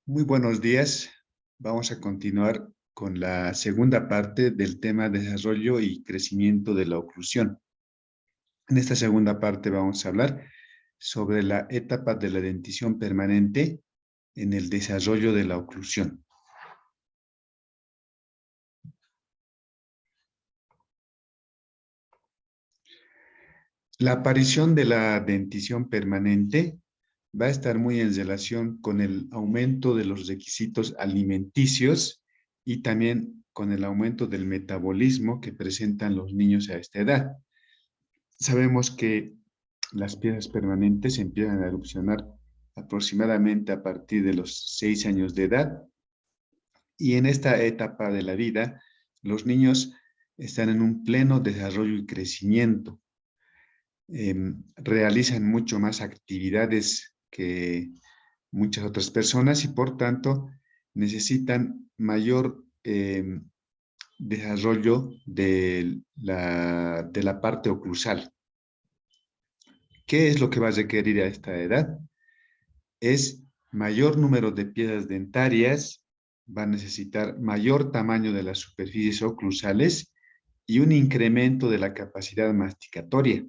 Muy buenos días. Vamos a continuar con la segunda parte del tema desarrollo y crecimiento de la oclusión. En esta segunda parte vamos a hablar sobre la etapa de la dentición permanente en el desarrollo de la oclusión. La aparición de la dentición permanente va a estar muy en relación con el aumento de los requisitos alimenticios y también con el aumento del metabolismo que presentan los niños a esta edad. Sabemos que las piezas permanentes empiezan a erupcionar aproximadamente a partir de los 6 años de edad y en esta etapa de la vida los niños están en un pleno desarrollo y crecimiento. Realizan mucho más actividades que muchas otras personas y por tanto necesitan mayor desarrollo de la parte oclusal. ¿Qué es lo que va a requerir a esta edad? Es mayor número de piezas dentarias, va a necesitar mayor tamaño de las superficies oclusales y un incremento de la capacidad masticatoria.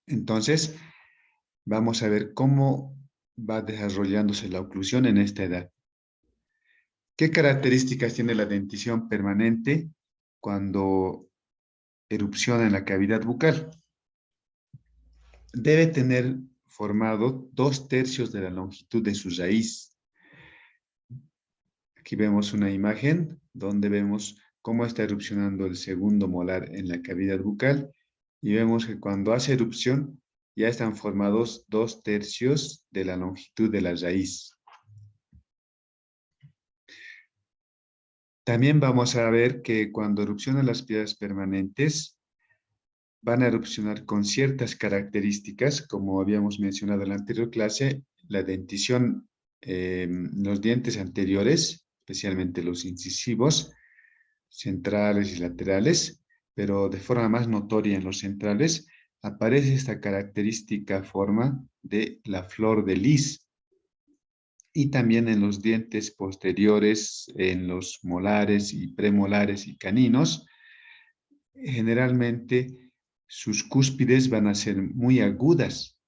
Entonces, vamos a ver cómo va desarrollándose la oclusión en esta edad. ¿Qué características tiene la dentición permanente cuando erupciona en la cavidad bucal? Debe tener formado 2/3 de la longitud de su raíz. Aquí vemos una imagen donde vemos cómo está erupcionando el segundo molar en la cavidad bucal y vemos que cuando hace erupción ya están formados 2/3 de la longitud de la raíz. También vamos a ver que cuando erupcionan las piedras permanentes van a erupcionar con ciertas características, como habíamos mencionado en la anterior clase, la dentición, los dientes anteriores, especialmente los incisivos, centrales y laterales, pero de forma más notoria en los centrales, aparece esta característica forma de la flor de lis. Y también en los dientes posteriores, en los molares y premolares y caninos, generalmente sus cúspides van a ser muy agudas.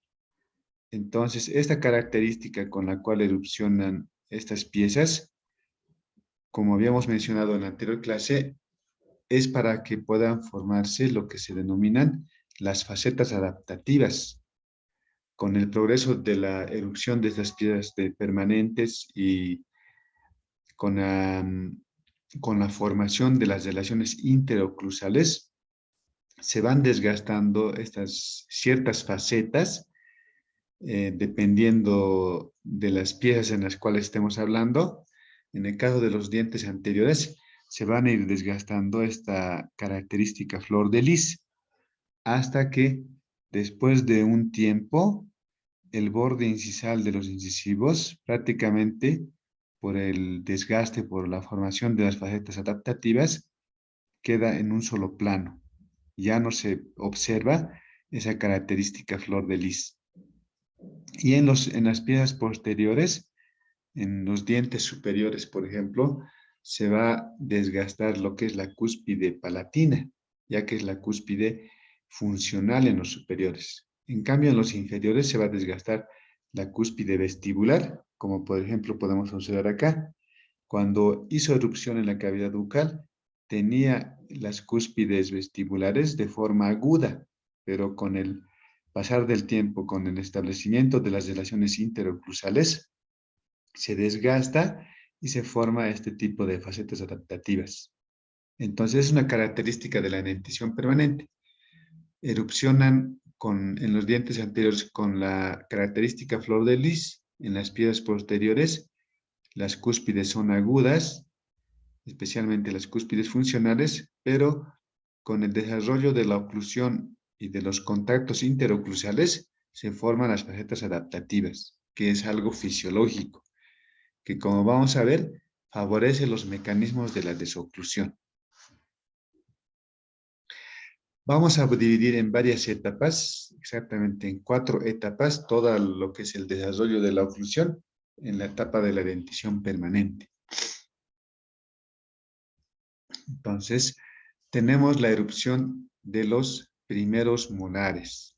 Entonces, esta característica con la cual erupcionan estas piezas, como habíamos mencionado en la anterior clase, es para que puedan formarse lo que se denominan las facetas adaptativas. Con el progreso de la erupción de estas piezas permanentes y con la, con la formación de las relaciones interoclusales, se van desgastando estas ciertas facetas, dependiendo de las piezas en las cuales estemos hablando. En el caso de los dientes anteriores, se van a ir desgastando esta característica flor de lis, hasta que después de un tiempo, el borde incisal de los incisivos, prácticamente por el desgaste, por la formación de las facetas adaptativas, queda en un solo plano. Ya no se observa esa característica flor de lis. Y en las piezas posteriores, en los dientes superiores, por ejemplo, se va a desgastar lo que es la cúspide palatina, ya que es la cúspide funcional en los superiores. En cambio, en los inferiores se va a desgastar la cúspide vestibular, como por ejemplo podemos observar acá. Cuando hizo erupción en la cavidad bucal, tenía las cúspides vestibulares de forma aguda, pero con el pasar del tiempo, con el establecimiento de las relaciones interoclusales, se desgasta y se forma este tipo de facetas adaptativas. Entonces es una característica de la dentición permanente. Erupcionan en los dientes anteriores con la característica flor de lis, en las piezas posteriores las cúspides son agudas, especialmente las cúspides funcionales, pero con el desarrollo de la oclusión y de los contactos interoclusales se forman las facetas adaptativas, que es algo fisiológico, que como vamos a ver, favorece los mecanismos de la desoclusión. Vamos a dividir en varias etapas, exactamente en 4 etapas, todo lo que es el desarrollo de la oclusión. en la etapa de la dentición permanente. Entonces, tenemos la erupción de los primeros molares,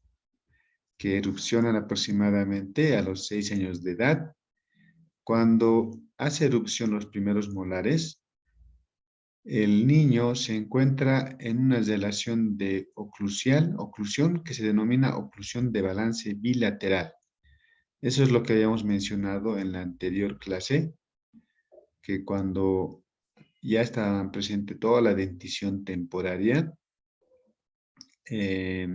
que erupcionan aproximadamente a los 6 años de edad. Cuando hace erupción los primeros molares, el niño se encuentra en una relación de oclusión que se denomina oclusión de balance bilateral. Eso es lo que habíamos mencionado en la anterior clase, que cuando ya está presente toda la dentición temporaria, eh,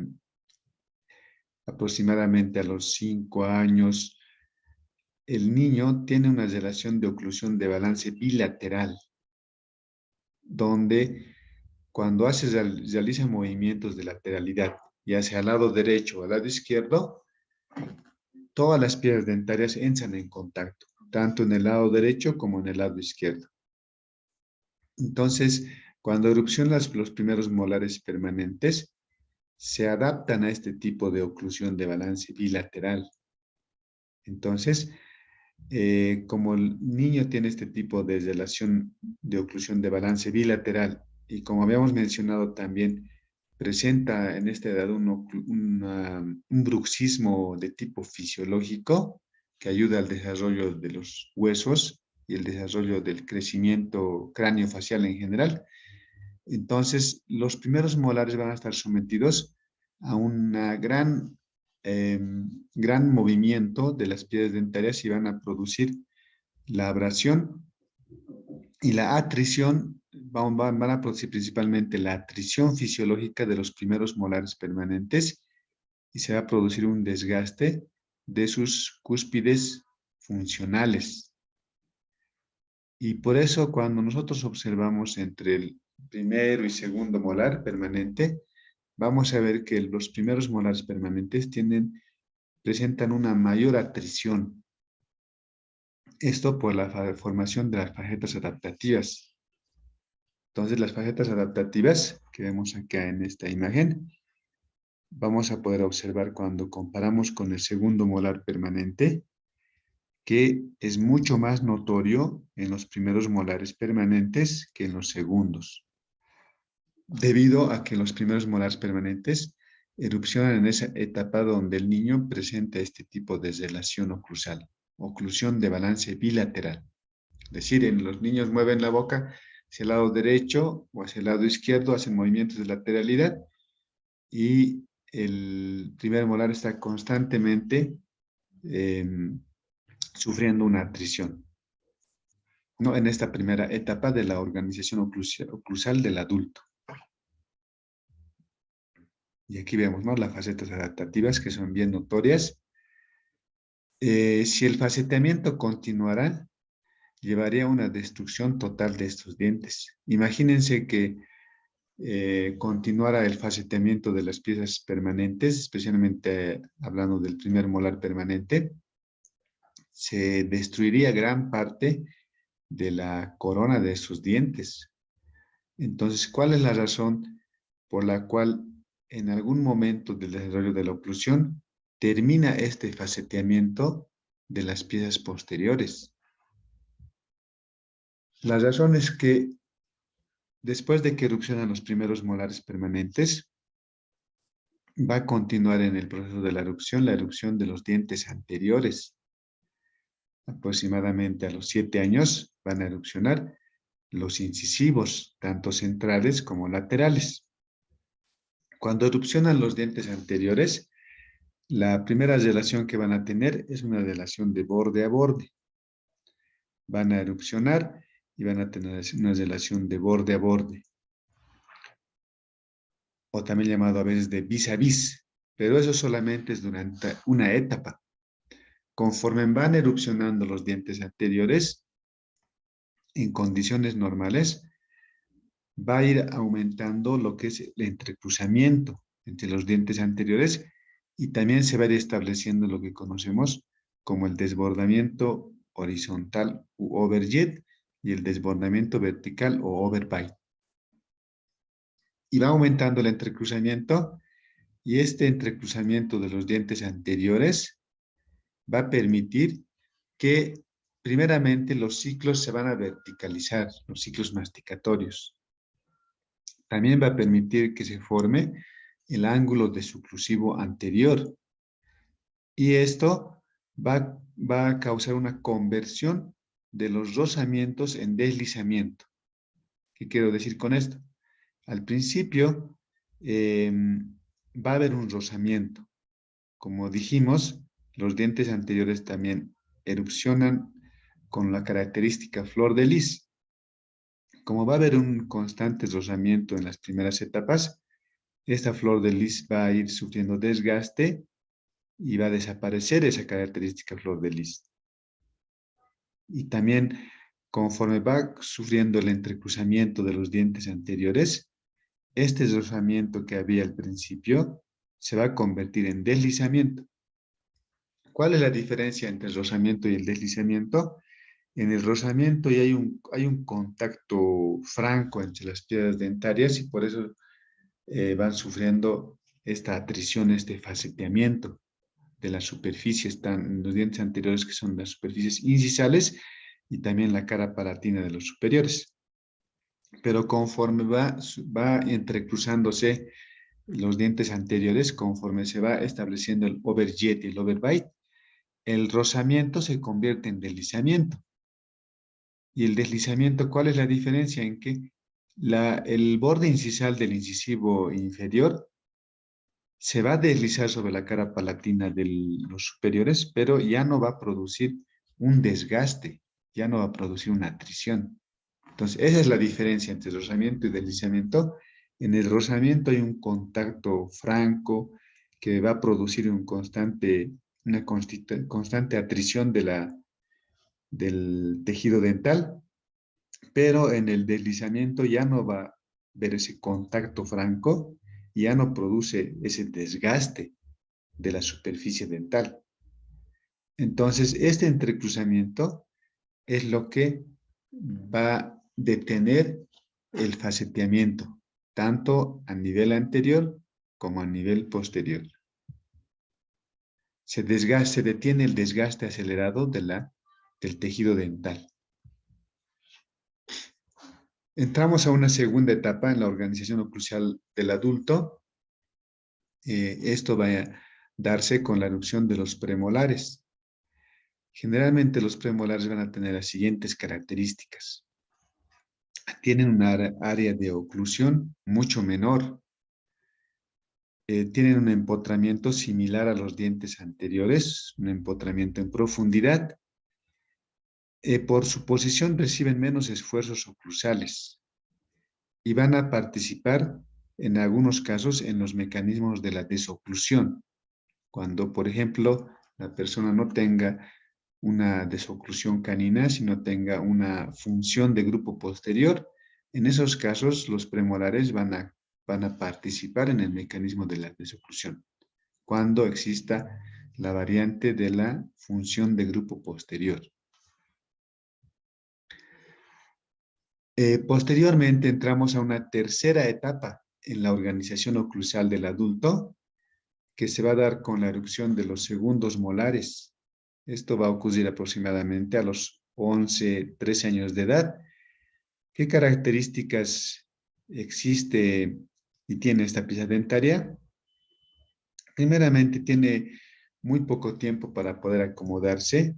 aproximadamente a los 5 años, el niño tiene una relación de oclusión de balance bilateral, donde cuando realiza movimientos de lateralidad, ya sea al lado derecho o al lado izquierdo, todas las piezas dentarias entran en contacto, tanto en el lado derecho como en el lado izquierdo. Entonces, cuando erupcionan los primeros molares permanentes, se adaptan a este tipo de oclusión de balance bilateral. Entonces, como el niño tiene este tipo de relación de oclusión de balance bilateral y como habíamos mencionado también, presenta en esta edad un bruxismo de tipo fisiológico que ayuda al desarrollo de los huesos y el desarrollo del crecimiento craneofacial en general. Entonces, los primeros molares van a estar sometidos a una gran movimiento de las piedras dentarias y van a producir la abrasión y la atrición. Van a producir principalmente la atrición fisiológica de los primeros molares permanentes y se va a producir un desgaste de sus cúspides funcionales. Y por eso cuando nosotros observamos entre el primero y segundo molar permanente, vamos a ver que los primeros molares permanentes presentan una mayor atrición. Esto por la formación de las facetas adaptativas. Entonces, las facetas adaptativas que vemos acá en esta imagen, vamos a poder observar cuando comparamos con el segundo molar permanente, que es mucho más notorio en los primeros molares permanentes que en los segundos, debido a que los primeros molares permanentes erupcionan en esa etapa donde el niño presenta este tipo de relación oclusal, oclusión de balance bilateral. Es decir, en los niños mueven la boca hacia el lado derecho o hacia el lado izquierdo, hacen movimientos de lateralidad y el primer molar está constantemente sufriendo una atrición, ¿no? En esta primera etapa de la organización oclusal del adulto. Y aquí vemos, ¿no?, las facetas adaptativas que son bien notorias. Si el faceteamiento continuara, llevaría a una destrucción total de estos dientes. Imagínense que continuara el faceteamiento de las piezas permanentes, especialmente hablando del primer molar permanente, se destruiría gran parte de la corona de sus dientes. Entonces, ¿cuál es la razón por la cual en algún momento del desarrollo de la oclusión termina este faceteamiento de las piezas posteriores? La razón es que después de que erupcionan los primeros molares permanentes, va a continuar en el proceso de la erupción de los dientes anteriores. Aproximadamente a los 7 años van a erupcionar los incisivos, tanto centrales como laterales. Cuando erupcionan los dientes anteriores, la primera relación que van a tener es una relación de borde a borde. Van a erupcionar y van a tener una relación de borde a borde, o también llamado a veces de vis a vis, pero eso solamente es durante una etapa. Conforme van erupcionando los dientes anteriores, en condiciones normales, va a ir aumentando lo que es el entrecruzamiento entre los dientes anteriores y también se va a ir estableciendo lo que conocemos como el desbordamiento horizontal u overjet y el desbordamiento vertical o overbite. Y va aumentando el entrecruzamiento y este entrecruzamiento de los dientes anteriores va a permitir que primeramente los ciclos se van a verticalizar, los ciclos masticatorios. También va a permitir que se forme el ángulo desoclusivo anterior. Y esto va a causar una conversión de los rozamientos en deslizamiento. ¿Qué quiero decir con esto? Al principio va a haber un rozamiento. Como dijimos, los dientes anteriores también erupcionan con la característica flor de lis. Como va a haber un constante rozamiento en las primeras etapas, esta flor de lis va a ir sufriendo desgaste y va a desaparecer esa característica flor de lis. Y también, conforme va sufriendo el entrecruzamiento de los dientes anteriores, este rozamiento que había al principio se va a convertir en deslizamiento. ¿Cuál es la diferencia entre el rozamiento y el deslizamiento? En el rozamiento ya hay un contacto franco entre las piedras dentarias y por eso van sufriendo esta atrición, este faceteamiento de las superficies, los dientes anteriores que son las superficies incisales y también la cara palatina de los superiores. Pero conforme va entrecruzándose los dientes anteriores, conforme se va estableciendo el overjet y el overbite, el rozamiento se convierte en deslizamiento. Y el deslizamiento, ¿cuál es la diferencia? En que el borde incisal del incisivo inferior se va a deslizar sobre la cara palatina de los superiores, pero ya no va a producir un desgaste, ya no va a producir una atrición. Entonces, esa es la diferencia entre rozamiento y deslizamiento. En el rozamiento hay un contacto franco que va a producir una constante atrición del tejido dental, pero en el deslizamiento ya no va a ver ese contacto franco y ya no produce ese desgaste de la superficie dental. Entonces, este entrecruzamiento es lo que va a detener el faceteamiento, tanto a nivel anterior como a nivel posterior. Se detiene el desgaste acelerado del tejido dental. Entramos a una segunda etapa en la organización oclusal del adulto. Esto va a darse con la erupción de los premolares. Generalmente los premolares van a tener las siguientes características. Tienen una área de oclusión mucho menor. Tienen un empotramiento similar a los dientes anteriores, un empotramiento en profundidad. Por su posición reciben menos esfuerzos oclusales y van a participar en algunos casos en los mecanismos de la desoclusión. Cuando, por ejemplo, la persona no tenga una desoclusión canina, sino tenga una función de grupo posterior, en esos casos los premolares van a participar en el mecanismo de la desoclusión, cuando exista la variante de la función de grupo posterior. Posteriormente entramos a una tercera etapa en la organización oclusal del adulto, que se va a dar con la erupción de los segundos molares. Esto va a ocurrir aproximadamente a los 11, 13 años de edad. ¿Qué características existe y tiene esta pieza dentaria? Primeramente, tiene muy poco tiempo para poder acomodarse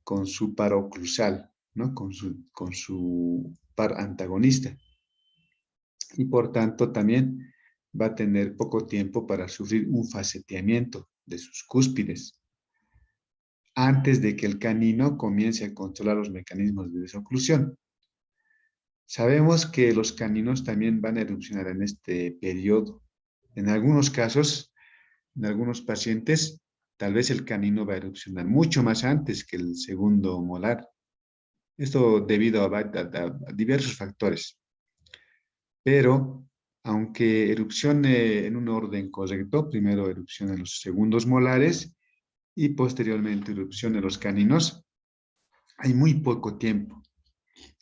con su par oclusal, ¿no? Con su par antagonista. Y por tanto, también va a tener poco tiempo para sufrir un faceteamiento de sus cúspides antes de que el canino comience a controlar los mecanismos de desoclusión. Sabemos que los caninos también van a erupcionar en este periodo. En algunos casos, en algunos pacientes, tal vez el canino va a erupcionar mucho más antes que el segundo molar. Esto debido a diversos factores. Pero, aunque erupcione en un orden correcto, primero erupciona los segundos molares y posteriormente erupcione los caninos, hay muy poco tiempo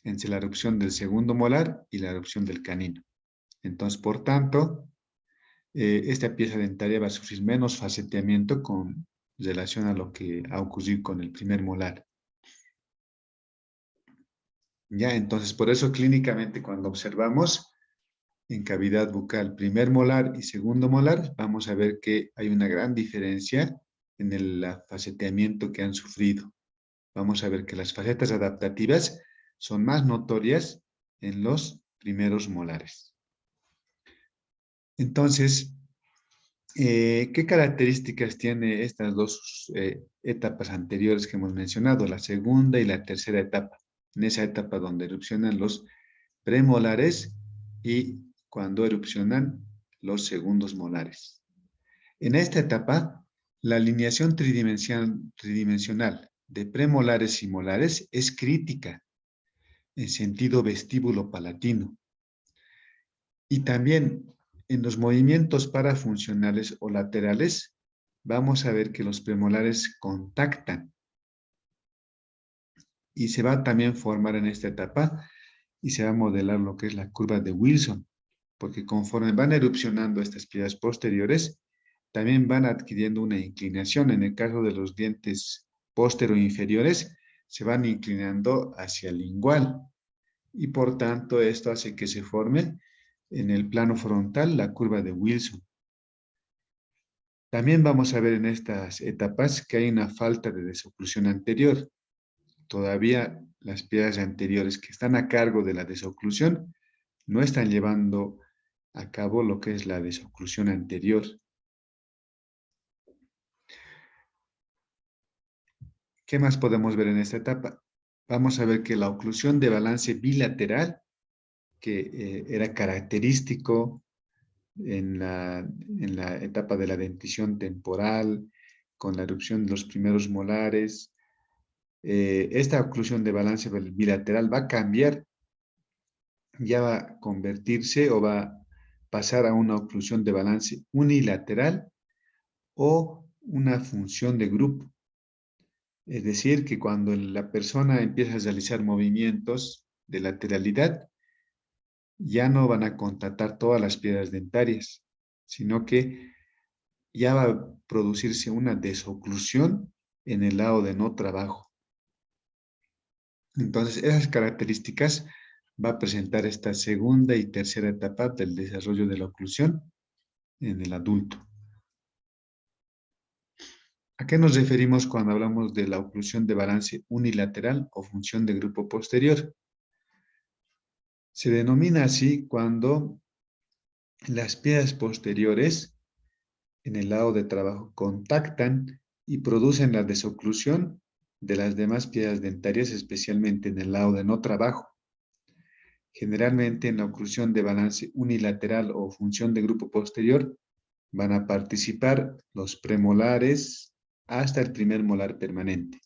entre la erupción del segundo molar y la erupción del canino. Entonces, por tanto, esta pieza dentaria va a sufrir menos faceteamiento con relación a lo que ha ocurrido con el primer molar. Ya, entonces, por eso clínicamente cuando observamos en cavidad bucal primer molar y segundo molar, vamos a ver que hay una gran diferencia en el faceteamiento que han sufrido. Vamos a ver que las facetas adaptativas son más notorias en los primeros molares. Entonces, ¿qué características tiene estas dos etapas anteriores que hemos mencionado, la segunda y la tercera etapa? En esa etapa donde erupcionan los premolares y cuando erupcionan los segundos molares. En esta etapa, la alineación tridimensional de premolares y molares es crítica en sentido vestíbulo-palatino. Y también en los movimientos parafuncionales o laterales, vamos a ver que los premolares contactan y se va a también formar en esta etapa y se va a modelar lo que es la curva de Wilson, porque conforme van erupcionando estas piedras posteriores, también van adquiriendo una inclinación. En el caso de los dientes póstero inferiores, se van inclinando hacia el lingual y por tanto esto hace que se forme en el plano frontal la curva de Wilson. También vamos a ver en estas etapas que hay una falta de desoclusión anterior. Todavía las piedras anteriores que están a cargo de la desoclusión no están llevando a cabo lo que es la desoclusión anterior. ¿Qué más podemos ver en esta etapa? Vamos a ver que la oclusión de balance bilateral, que era característico en la etapa de la dentición temporal, con la erupción de los primeros molares, esta oclusión de balance bilateral va a cambiar, ya va a convertirse o va a pasar a una oclusión de balance unilateral o una función de grupo. Es decir, que cuando la persona empieza a realizar movimientos de lateralidad, ya no van a contactar todas las piedras dentarias, sino que ya va a producirse una desoclusión en el lado de no trabajo. Entonces, esas características va a presentar esta segunda y tercera etapa del desarrollo de la oclusión en el adulto. ¿A qué nos referimos cuando hablamos de la oclusión de balance unilateral o función de grupo posterior? Se denomina así cuando las piedras posteriores en el lado de trabajo contactan y producen la desoclusión de las demás piedras dentarias, especialmente en el lado de no trabajo. Generalmente en la oclusión de balance unilateral o función de grupo posterior van a participar los premolares hasta el primer molar permanente.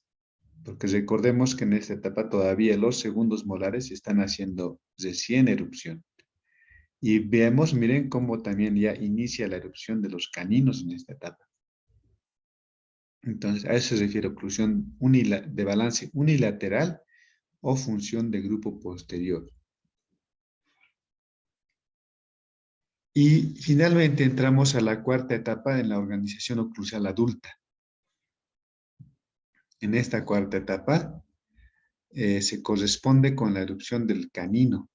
Porque recordemos que en esta etapa todavía los segundos molares están haciendo recién erupción. Y vemos, miren cómo también ya inicia la erupción de los caninos en esta etapa. Entonces, a eso se refiere oclusión de balance unilateral o función de grupo posterior. Y finalmente entramos a la cuarta etapa en la organización oclusal adulta. En esta cuarta etapa se corresponde con la erupción del canino.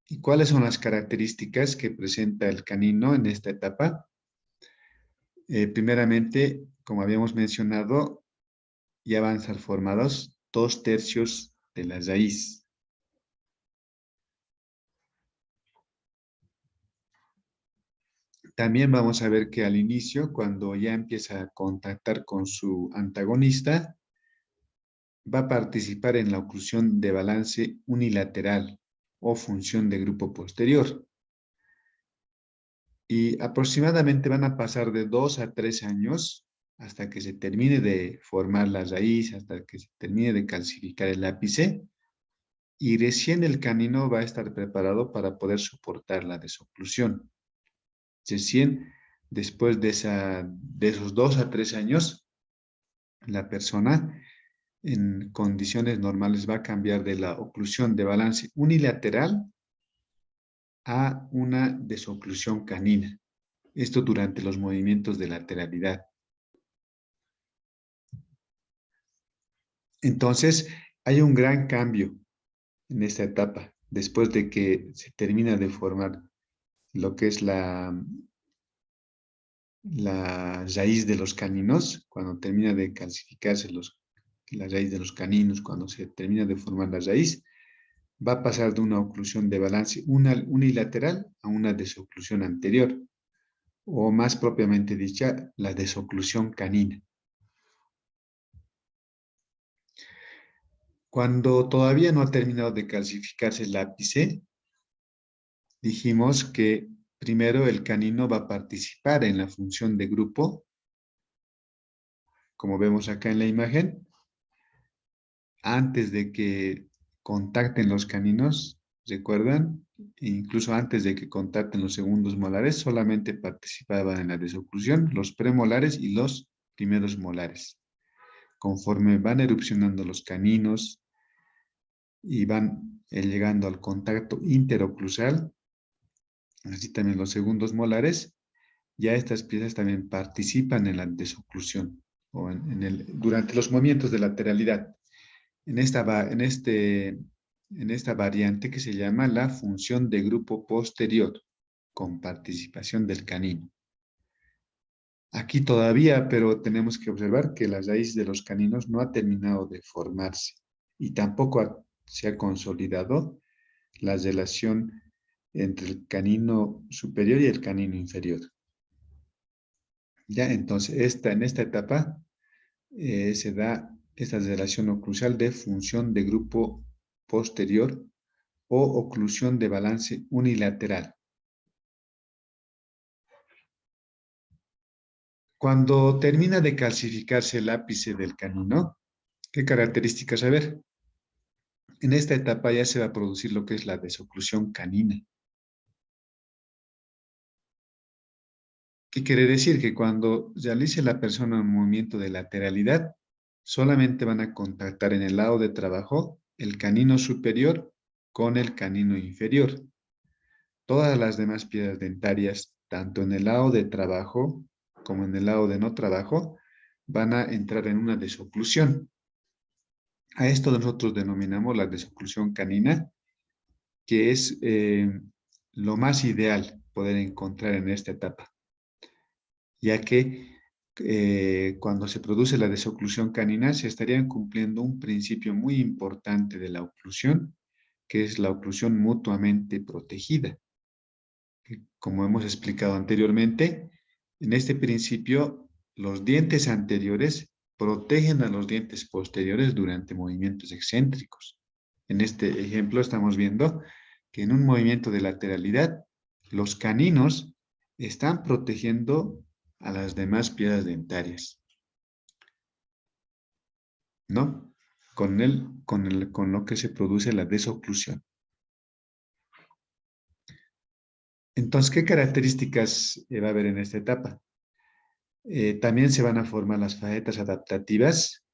¿Y cuáles son las características que presenta el canino en esta etapa? Primeramente, como habíamos mencionado, ya van a estar formados 2/3 de la raíz. También vamos a ver que al inicio, cuando ya empieza a contactar con su antagonista, va a participar en la oclusión de balance unilateral o función de grupo posterior. Y aproximadamente van a pasar de 2 a 3 años hasta que se termine de formar la raíz, hasta que se termine de calcificar el ápice, y recién el canino va a estar preparado para poder soportar la desoclusión. Recién después de esos 2 a 3 años, la persona en condiciones normales va a cambiar de la oclusión de balance unilateral a una desoclusión canina. Esto durante los movimientos de lateralidad. Entonces, hay un gran cambio en esta etapa, después de que se termina de formar lo que es la raíz de los caninos, cuando termina de calcificarse la raíz de los caninos, cuando se termina de formar la raíz, va a pasar de una oclusión de balance unilateral a una desoclusión anterior, o más propiamente dicha, la desoclusión canina. Cuando todavía no ha terminado de calcificarse el ápice, dijimos que primero el canino va a participar en la función de grupo, como vemos acá en la imagen, antes de que contacten los caninos, ¿recuerdan? Incluso antes de que contacten los segundos molares, solamente participaban en la desoclusión los premolares y los primeros molares. Conforme van erupcionando los caninos y van llegando al contacto interoclusal, así también los segundos molares, ya estas piezas también participan en la desoclusión o durante los movimientos de lateralidad. En esta variante que se llama la función de grupo posterior, con participación del canino. Aquí todavía, pero tenemos que observar que la raíz de los caninos no ha terminado de formarse y tampoco se ha consolidado la relación entre el canino superior y el canino inferior. Ya, entonces, en esta etapa se da esta relación oclusal de función de grupo posterior o oclusión de balance unilateral. Cuando termina de calcificarse el ápice del canino, ¿qué características a ver? En esta etapa ya se va a producir lo que es la desoclusión canina. ¿Qué quiere decir? Que cuando realice la persona un movimiento de lateralidad, solamente van a contactar en el lado de trabajo el canino superior con el canino inferior. Todas las demás piezas dentarias, tanto en el lado de trabajo como en el lado de no trabajo, van a entrar en una desoclusión. A esto nosotros denominamos la desoclusión canina, que es lo más ideal poder encontrar en esta etapa, ya que cuando se produce la desoclusión canina se estarían cumpliendo un principio muy importante de la oclusión, que es la oclusión mutuamente protegida. Como hemos explicado anteriormente, en este principio los dientes anteriores protegen a los dientes posteriores durante movimientos excéntricos. En este ejemplo estamos viendo que en un movimiento de lateralidad, los caninos están protegiendo a las demás piezas dentarias, ¿no? Con lo que se produce la desoclusión. Entonces, ¿qué características va a haber en esta etapa? También se van a formar las facetas adaptativas,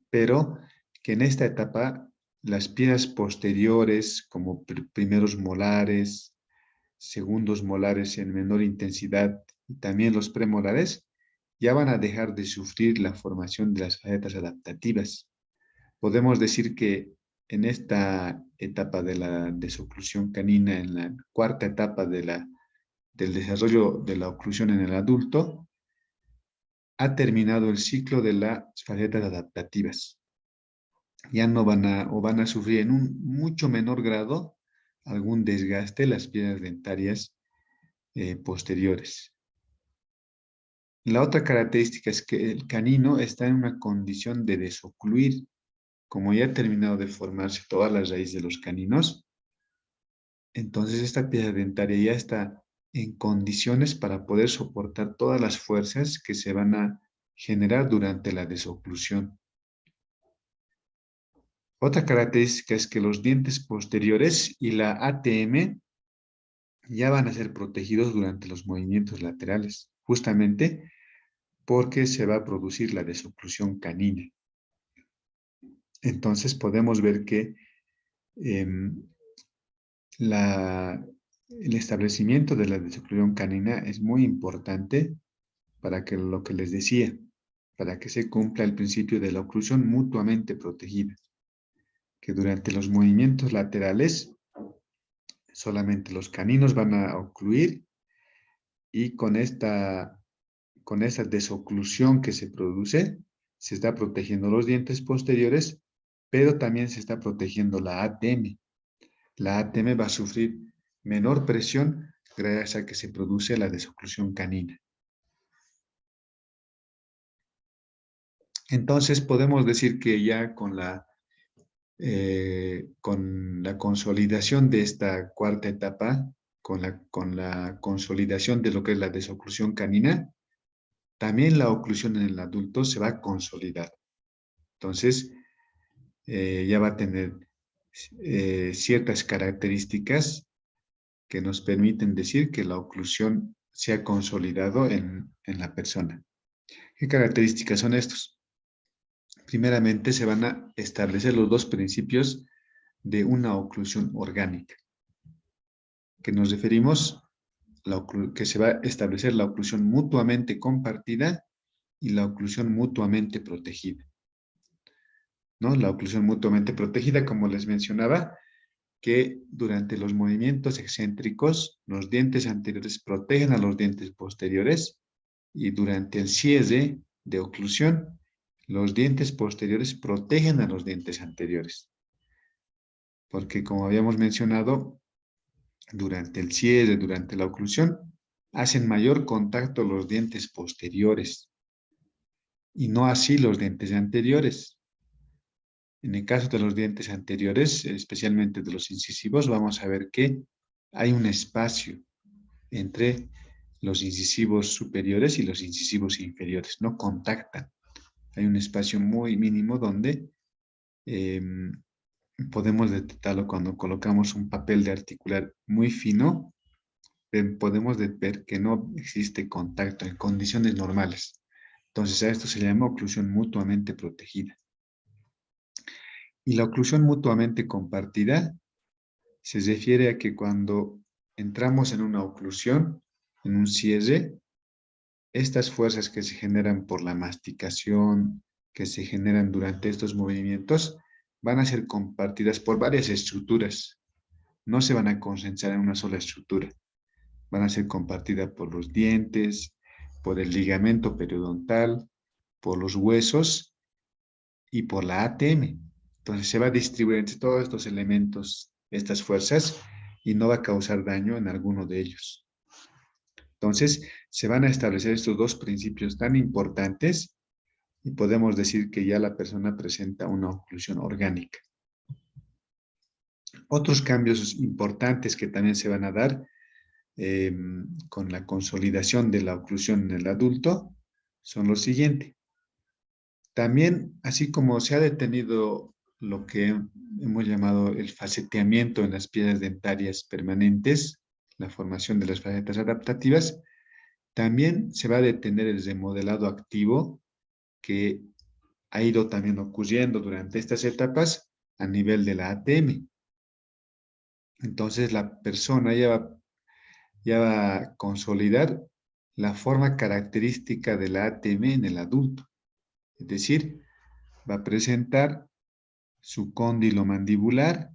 pero que en esta etapa las piezas posteriores, como primeros molares, segundos molares en menor intensidad y también los premolares, ya van a dejar de sufrir la formación de las facetas adaptativas. Podemos decir que en esta etapa de la desoclusión canina, en la cuarta etapa del desarrollo de la oclusión en el adulto, ha terminado el ciclo de las facetas adaptativas. Ya no van a sufrir en un mucho menor grado algún desgaste las piezas dentarias posteriores. La otra característica es que el canino está en una condición de desocluir. Como ya ha terminado de formarse toda la raíz de los caninos, entonces esta pieza dentaria ya está en condiciones para poder soportar todas las fuerzas que se van a generar durante la desoclusión. Otra característica es que los dientes posteriores y la ATM ya van a ser protegidos durante los movimientos laterales, justamente porque se va a producir la desoclusión canina. Entonces podemos ver que el establecimiento de la desoclusión canina es muy importante para que lo que les decía, para que se cumpla el principio de la oclusión mutuamente protegida. que durante los movimientos laterales solamente los caninos van a ocluir y con esa desoclusión que se produce, se está protegiendo los dientes posteriores, pero también se está protegiendo la ATM. La ATM va a sufrir menor presión gracias a que se produce la desoclusión canina. Entonces podemos decir que ya con la consolidación de esta cuarta etapa, con la consolidación de lo que es la desoclusión canina, también la oclusión en el adulto se va a consolidar. Entonces, ya va a tener ciertas características que nos permiten decir que la oclusión se ha consolidado en la persona. ¿Qué características son estos? Primeramente, se van a establecer los dos principios de una oclusión orgánica, que nos referimos que se va a establecer la oclusión mutuamente compartida y la oclusión mutuamente protegida, ¿no? La oclusión mutuamente protegida, como les mencionaba, que durante los movimientos excéntricos, los dientes anteriores protegen a los dientes posteriores y durante el cierre de oclusión, los dientes posteriores protegen a los dientes anteriores. Porque como habíamos mencionado, durante el cierre, durante la oclusión, hacen mayor contacto los dientes posteriores y no así los dientes anteriores. En el caso de los dientes anteriores, especialmente de los incisivos, vamos a ver que hay un espacio entre los incisivos superiores y los incisivos inferiores, no contactan. Hay un espacio muy mínimo donde eh, podemos detectarlo cuando colocamos un papel de articular muy fino, podemos ver que no existe contacto en condiciones normales. Entonces a esto se llama oclusión mutuamente protegida. Y la oclusión mutuamente compartida se refiere a que cuando entramos en una oclusión, en un cierre, estas fuerzas que se generan por la masticación, que se generan durante estos movimientos, van a ser compartidas por varias estructuras. No se van a concentrar en una sola estructura. Van a ser compartidas por los dientes, por el ligamento periodontal, por los huesos y por la ATM. Entonces se va a distribuir entre todos estos elementos, estas fuerzas, y no va a causar daño en alguno de ellos. Entonces, se van a establecer estos dos principios tan importantes y podemos decir que ya la persona presenta una oclusión orgánica. Otros cambios importantes que también se van a dar con la consolidación de la oclusión en el adulto son los siguientes. También, así como se ha detenido lo que hemos llamado el faceteamiento en las piedras dentarias permanentes, la formación de las facetas adaptativas, también se va a detener el remodelado activo que ha ido también ocurriendo durante estas etapas a nivel de la ATM. Entonces la persona ya va a consolidar la forma característica de la ATM en el adulto. Es decir, va a presentar su cóndilo mandibular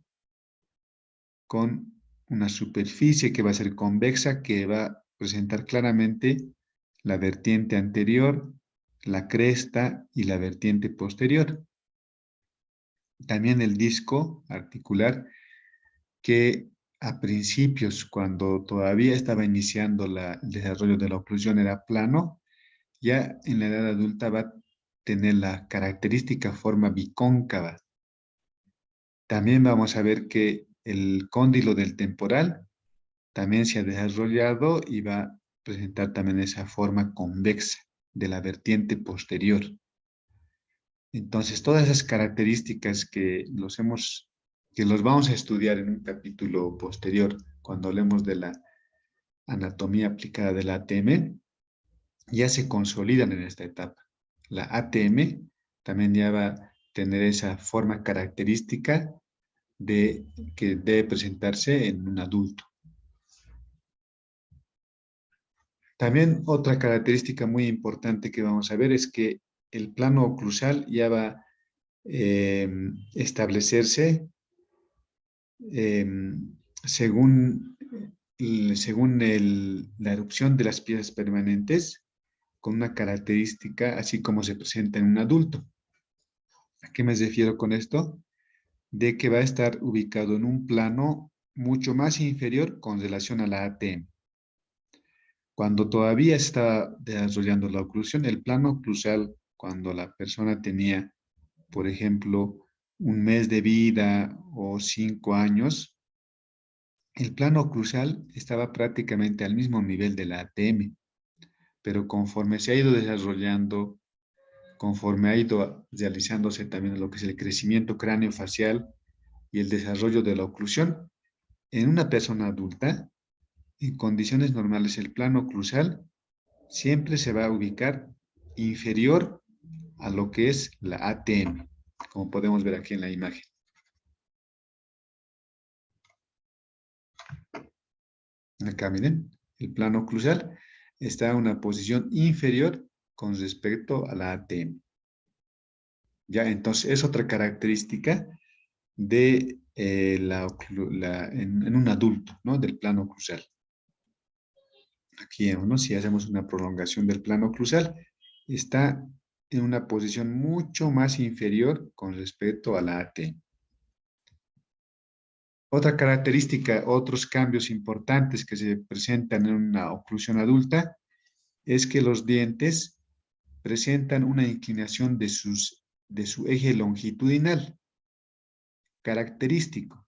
con una superficie que va a ser convexa, que va a presentar claramente la vertiente anterior, la cresta y la vertiente posterior. También el disco articular que a principios, cuando todavía estaba iniciando el desarrollo de la oclusión, era plano, ya en la edad adulta va a tener la característica forma bicóncava. También vamos a ver que el cóndilo del temporal también se ha desarrollado y va a presentar también esa forma convexa de la vertiente posterior. Entonces, todas esas características que los vamos a estudiar en un capítulo posterior, cuando hablemos de la anatomía aplicada de la ATM, ya se consolidan en esta etapa. La ATM también ya va a tener esa forma característica que debe presentarse en un adulto. También otra característica muy importante que vamos a ver es que el plano oclusal ya va establecerse eh, según, la erupción de las piezas permanentes con una característica así como se presenta en un adulto. ¿A qué me refiero con esto? De que va a estar ubicado en un plano mucho más inferior con relación a la ATM. Cuando todavía está desarrollando la oclusión, el plano oclusal, cuando la persona tenía, por ejemplo, un mes de vida o 5 años, el plano oclusal estaba prácticamente al mismo nivel de la ATM, pero conforme se ha ido desarrollando, conforme ha ido realizándose también lo que es el crecimiento craneofacial y el desarrollo de la oclusión, en una persona adulta, en condiciones normales, el plano oclusal siempre se va a ubicar inferior a lo que es la ATM, como podemos ver aquí en la imagen. Acá miren, el plano oclusal está en una posición inferior con respecto a la ATM. Ya, entonces es otra característica de en un adulto, ¿no? Del plano oclusal. Aquí, ¿no? Si hacemos una prolongación del plano oclusal, está en una posición mucho más inferior con respecto a la ATM. Otra característica, otros cambios importantes que se presentan en una oclusión adulta es que los dientes presentan una inclinación de su eje longitudinal, característico.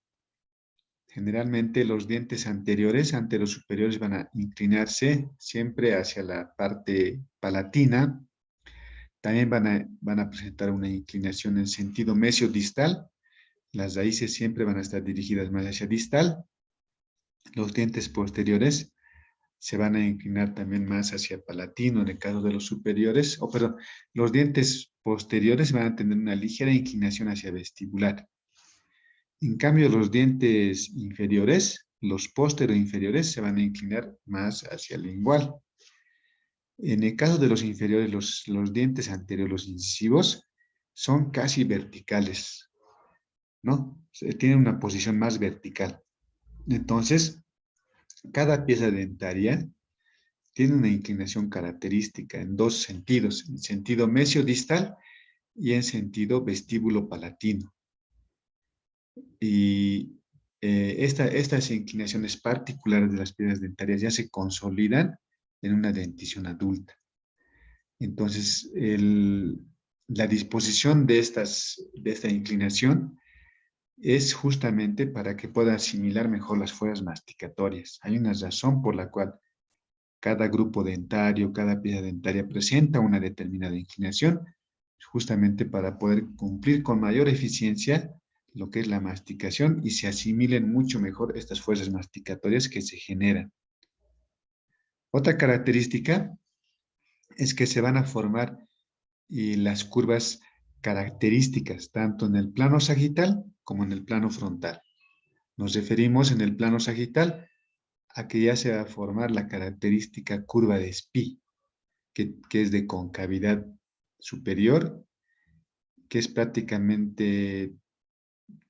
Generalmente los dientes anteriores, anterosuperiores, van a inclinarse siempre hacia la parte palatina. También van a presentar una inclinación en sentido mesiodistal. Las raíces siempre van a estar dirigidas más hacia distal. Los dientes posteriores se van a inclinar también más hacia palatino en el caso de los superiores, o perdón, los dientes posteriores van a tener una ligera inclinación hacia vestibular. En cambio, los dientes inferiores, los inferiores, se van a inclinar más hacia el lingual. En el caso de los inferiores, los dientes anteriores, los incisivos, son casi verticales, ¿no? Tienen una posición más vertical. Entonces, cada pieza dentaria tiene una inclinación característica en dos sentidos, en sentido mesiodistal y en sentido vestíbulo palatino. Y estas inclinaciones particulares de las piezas dentarias ya se consolidan en una dentición adulta. Entonces, la disposición de esta inclinación es justamente para que pueda asimilar mejor las fuerzas masticatorias. Hay una razón por la cual cada grupo dentario, cada pieza dentaria presenta una determinada inclinación, justamente para poder cumplir con mayor eficiencia lo que es la masticación y se asimilen mucho mejor estas fuerzas masticatorias que se generan. Otra característica es que se van a formar las curvas características, tanto en el plano sagital como en el plano frontal. Nos referimos en el plano sagital a que ya se va a formar la característica curva de Spee, que es de concavidad superior, que es prácticamente,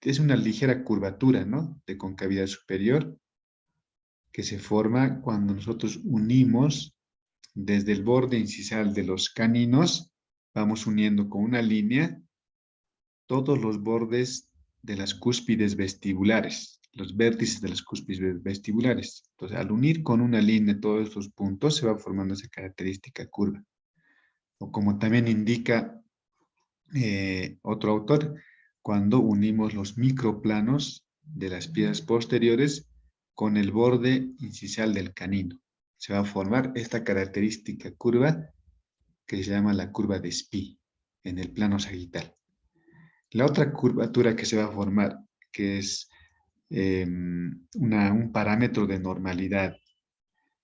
es una ligera curvatura, ¿no? De concavidad superior, que se forma cuando nosotros unimos desde el borde incisal de los caninos, vamos uniendo con una línea todos los bordes de las cúspides vestibulares, los vértices de las cúspides vestibulares. Entonces, al unir con una línea todos estos puntos, se va formando esa característica curva. O como también indica otro autor, cuando unimos los microplanos de las piezas posteriores con el borde incisal del canino. Se va a formar esta característica curva que se llama la curva de Spee en el plano sagital. La otra curvatura que se va a formar, que es un parámetro de normalidad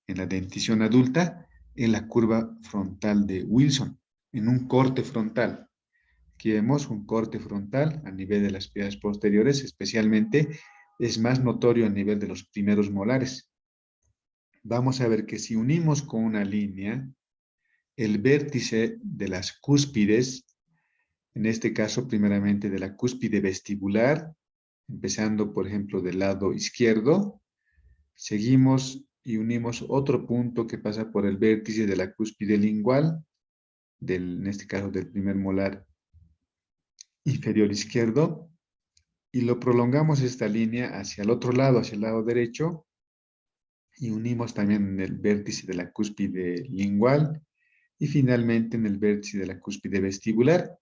en la dentición adulta, es la curva frontal de Wilson, en un corte frontal. Aquí vemos un corte frontal a nivel de las piezas posteriores, especialmente es más notorio a nivel de los primeros molares. Vamos a ver que si unimos con una línea el vértice de las cúspides En este caso, primeramente de la cúspide vestibular, empezando, por ejemplo, del lado izquierdo, seguimos y unimos otro punto que pasa por el vértice de la cúspide lingual, en este caso del primer molar inferior izquierdo, y lo prolongamos esta línea hacia el otro lado, hacia el lado derecho, y unimos también en el vértice de la cúspide lingual, y finalmente en el vértice de la cúspide vestibular.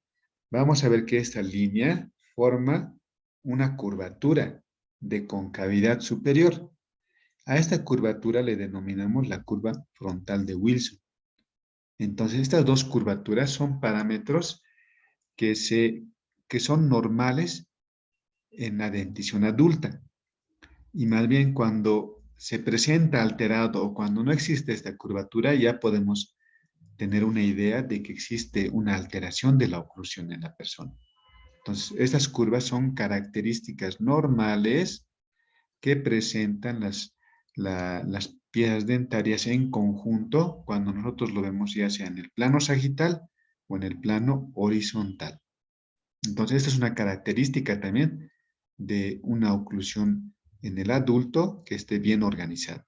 Vamos a ver que esta línea forma una curvatura de concavidad superior. A esta curvatura le denominamos la curva frontal de Wilson. Entonces, estas dos curvaturas son parámetros que, que son normales en la dentición adulta. Y más bien cuando se presenta alterado o cuando no existe esta curvatura, ya podemos tener una idea de que existe una alteración de la oclusión en la persona. Entonces, estas curvas son características normales que presentan las piezas dentarias en conjunto cuando nosotros lo vemos ya sea en el plano sagital o en el plano horizontal. Entonces, esta es una característica también de una oclusión en el adulto que esté bien organizada.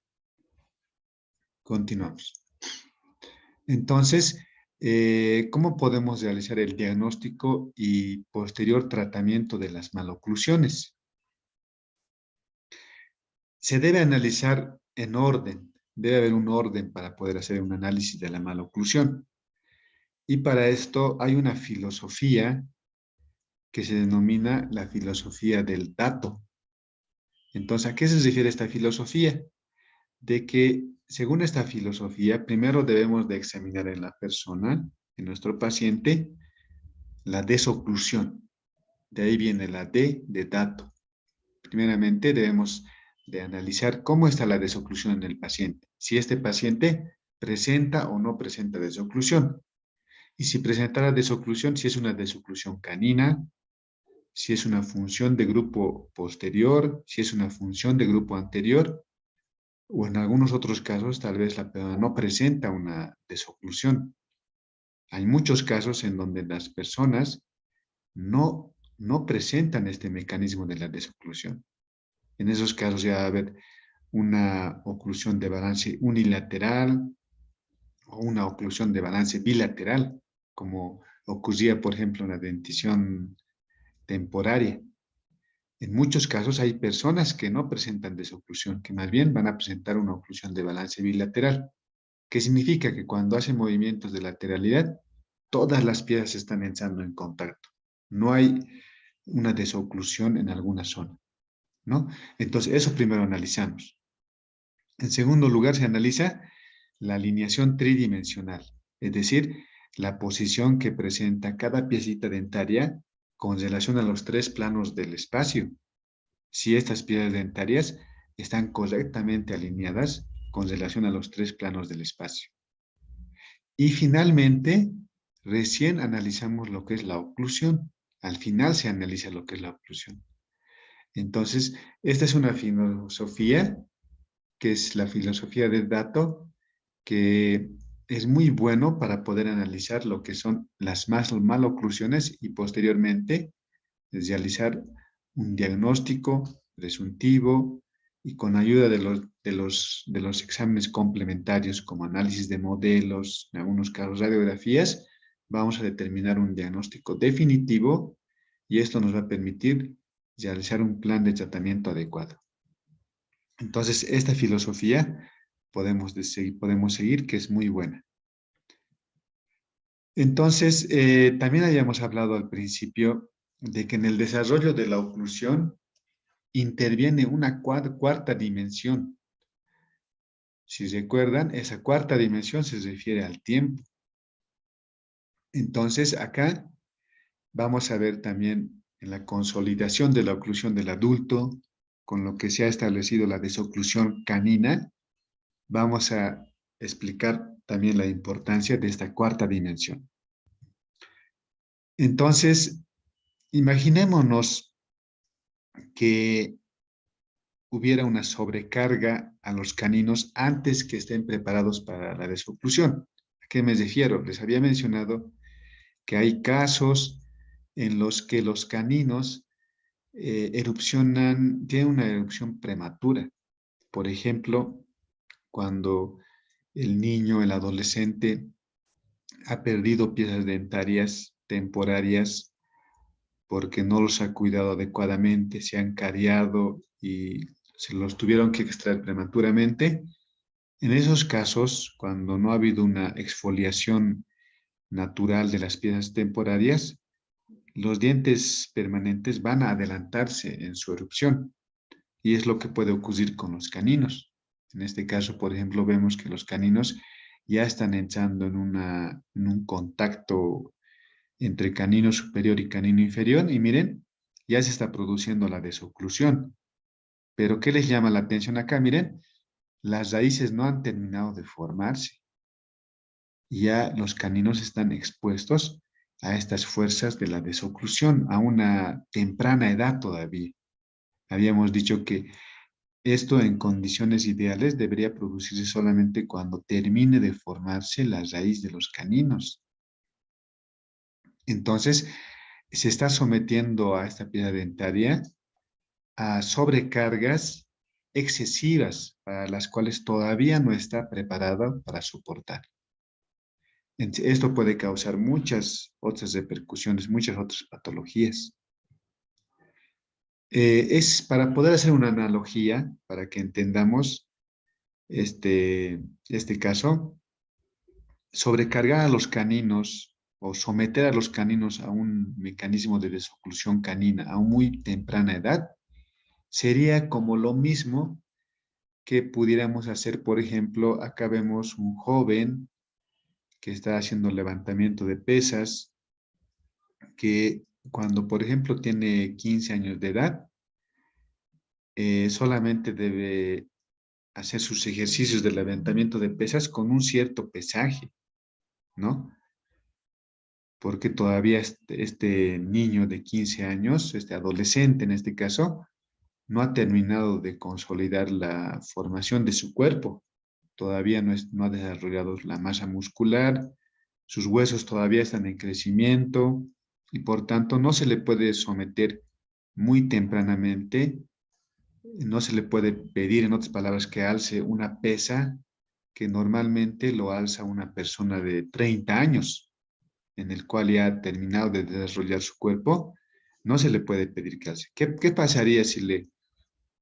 Continuamos. Entonces, ¿cómo podemos realizar el diagnóstico y posterior tratamiento de las maloclusiones? Se debe analizar en orden, debe haber un orden para poder hacer un análisis de la maloclusión. Y para esto hay una filosofía que se denomina la filosofía del dato. Entonces, ¿a qué se refiere esta filosofía? De que, según esta filosofía, primero debemos de examinar en la persona, en nuestro paciente, la desoclusión. De ahí viene la D de dato. Primeramente debemos de analizar cómo está la desoclusión en el paciente. Si este paciente presenta o no presenta desoclusión. Y si presenta la desoclusión, si es una desoclusión canina, si es una función de grupo posterior, si es una función de grupo anterior, o en algunos otros casos tal vez la persona no presenta una desoclusión. Hay muchos casos en donde las personas no presentan este mecanismo de la desoclusión. En esos casos ya va a haber una oclusión de balance unilateral o una oclusión de balance bilateral, como ocurría, por ejemplo, en la dentición temporaria. En muchos casos hay personas que no presentan desoclusión, que más bien van a presentar una oclusión de balance bilateral, que significa que cuando hacen movimientos de lateralidad, todas las piezas están entrando en contacto. No hay una desoclusión en alguna zona, ¿no? Entonces, eso primero analizamos. En segundo lugar, se analiza la alineación tridimensional, es decir, la posición que presenta cada piecita dentaria con relación a los tres planos del espacio. Si estas piezas dentarias están correctamente alineadas con relación a los tres planos del espacio. Y finalmente, recién analizamos lo que es la oclusión. Al final se analiza lo que es la oclusión. Entonces, esta es una filosofía que es la filosofía del dato, que es muy bueno para poder analizar lo que son las maloclusiones y posteriormente realizar un diagnóstico presuntivo y con ayuda de los exámenes complementarios como análisis de modelos, en algunos casos radiografías, vamos a determinar un diagnóstico definitivo y esto nos va a permitir realizar un plan de tratamiento adecuado. Entonces, esta filosofía podemos seguir, que es muy buena. Entonces, también habíamos hablado al principio de que en el desarrollo de la oclusión interviene una cuarta dimensión. Si recuerdan, esa cuarta dimensión se refiere al tiempo. Entonces, acá vamos a ver también en la consolidación de la oclusión del adulto, con lo que se ha establecido la desoclusión canina, vamos a explicar también la importancia de esta cuarta dimensión. Entonces, imaginémonos que hubiera una sobrecarga a los caninos antes que estén preparados para la desoclusión. ¿A qué me refiero? Les había mencionado que hay casos en los que los caninos erupcionan, tienen una erupción prematura. Por ejemplo, cuando el niño, el adolescente, ha perdido piezas dentarias temporarias porque no los ha cuidado adecuadamente, se han cariado y se los tuvieron que extraer prematuramente. En esos casos, cuando no ha habido una exfoliación natural de las piezas temporarias, los dientes permanentes van a adelantarse en su erupción y es lo que puede ocurrir con los caninos. En este caso, por ejemplo, vemos que los caninos ya están entrando en un contacto entre canino superior y canino inferior y miren, ya se está produciendo la desoclusión. Pero ¿qué les llama la atención acá? Miren, las raíces no han terminado de formarse. Ya los caninos están expuestos a estas fuerzas de la desoclusión a una temprana edad todavía. Habíamos dicho que esto en condiciones ideales debería producirse solamente cuando termine de formarse la raíz de los caninos. Entonces, se está sometiendo a esta pieza dentaria a sobrecargas excesivas para las cuales todavía no está preparada para soportar. Esto puede causar muchas otras repercusiones, muchas otras patologías. Es para poder hacer una analogía, para que entendamos este caso, sobrecargar a los caninos o someter a los caninos a un mecanismo de desoclusión canina a muy temprana edad, sería como lo mismo que pudiéramos hacer, por ejemplo, acá vemos un joven que está haciendo levantamiento de pesas, que cuando, por ejemplo, tiene 15 años de edad, solamente debe hacer sus ejercicios de levantamiento de pesas con un cierto pesaje, ¿no? Porque todavía este niño de 15 años, este adolescente en este caso, no ha terminado de consolidar la formación de su cuerpo. Todavía no ha desarrollado la masa muscular, sus huesos todavía están en crecimiento y por tanto no se le puede someter muy tempranamente, no se le puede pedir, en otras palabras, que alce una pesa que normalmente lo alza una persona de 30 años, en el cual ya ha terminado de desarrollar su cuerpo, no se le puede pedir que alce. ¿Qué pasaría si le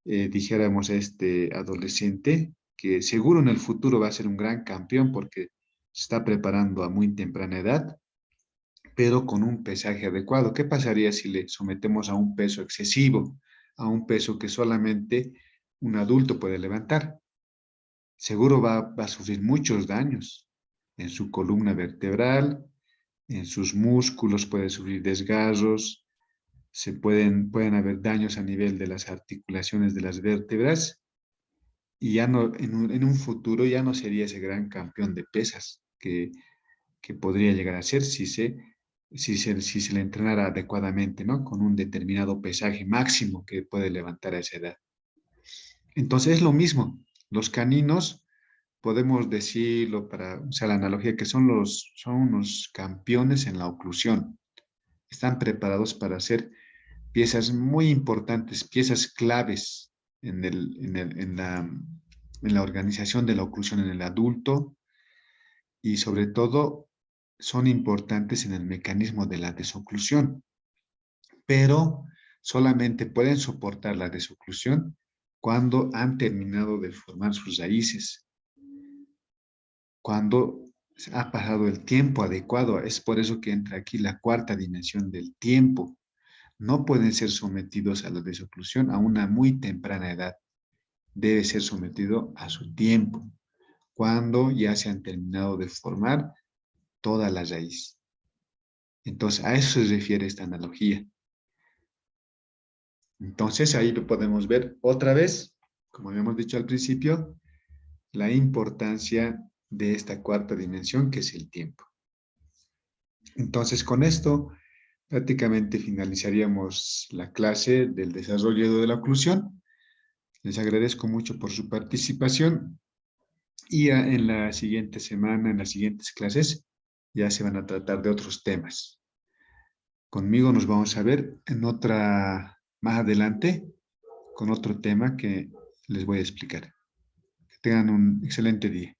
dijéramos a este adolescente que seguro en el futuro va a ser un gran campeón porque se está preparando a muy temprana edad, pero con un pesaje adecuado? ¿Qué pasaría si le sometemos a un peso excesivo, a un peso que solamente un adulto puede levantar? Seguro va a sufrir muchos daños en su columna vertebral, en sus músculos, puede sufrir desgarros, pueden haber daños a nivel de las articulaciones de las vértebras y ya no, en un futuro ya no sería ese gran campeón de pesas que podría llegar a ser si se le entrenara adecuadamente, ¿no? Con un determinado pesaje máximo que puede levantar a esa edad. Entonces es lo mismo. Los caninos, podemos decirlo para usar la analogía, que son unos campeones en la oclusión. Están preparados para hacer piezas muy importantes, piezas claves en la organización de la oclusión en el adulto y sobre todo son importantes en el mecanismo de la desoclusión, pero solamente pueden soportar la desoclusión cuando han terminado de formar sus raíces, cuando ha pasado el tiempo adecuado. Es por eso que entra aquí la cuarta dimensión del tiempo. No pueden ser sometidos a la desoclusión a una muy temprana edad. Debe ser sometido a su tiempo, cuando ya se han terminado de formar toda la raíz. Entonces, a eso se refiere esta analogía. Entonces, ahí lo podemos ver otra vez, como habíamos dicho al principio, la importancia de esta cuarta dimensión, que es el tiempo. Entonces, con esto prácticamente finalizaríamos la clase del desarrollo de la oclusión. Les agradezco mucho por su participación y en la siguiente semana, en las siguientes clases, ya se van a tratar de otros temas. Conmigo nos vamos a ver en otra, más adelante, con otro tema que les voy a explicar. Que tengan un excelente día.